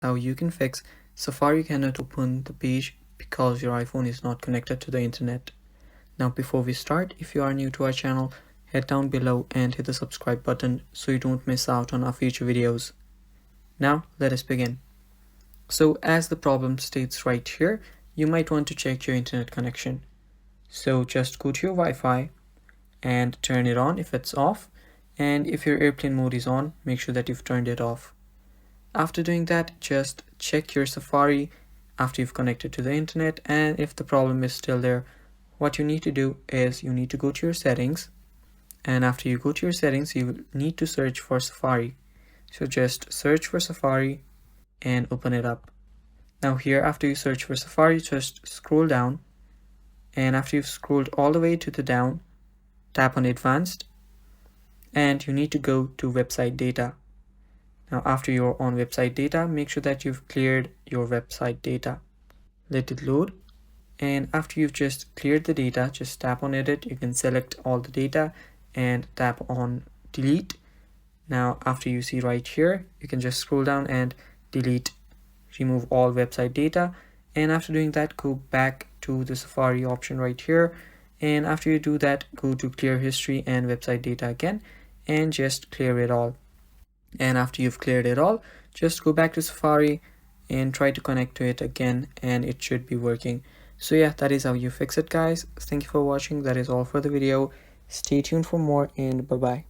how you can fix Safari cannot open the page because your iPhone is not connected to the internet. Now before we start, if you are new to our channel, head down below and hit the subscribe button so you don't miss out on our future videos. Now let us begin. So as the problem states right here, you might want to check your internet connection. So just go to your Wi-Fi and turn it on if it's off, and if your airplane mode is on, make sure that you've turned it off. After doing that, just check your Safari after you've connected to the internet, and if the problem is still there, what you need to do is you need to go to your settings, and after you go to your settings, you need to search for Safari. So just search for Safari and open it up. Now here, after you search for Safari, just scroll down, and after you've scrolled all the way to the down, tap on Advanced, and you need to go to Website Data. Now after you're on website data, make sure that you've cleared your website data. Let it load, and after you've just cleared the data, just tap on Edit. You can select all the data and tap on Delete. Now after you see right here, you can just scroll down and delete, remove all website data, and after doing that, go back to the Safari option right here, and after you do that, go to Clear History and Website Data again and just clear it all. And after you've cleared it all, just go back to Safari and try to connect to it again, and it should be working. So yeah, that is how you fix it, guys. Thank you for watching. That is all for the video. Stay tuned for more, and bye bye.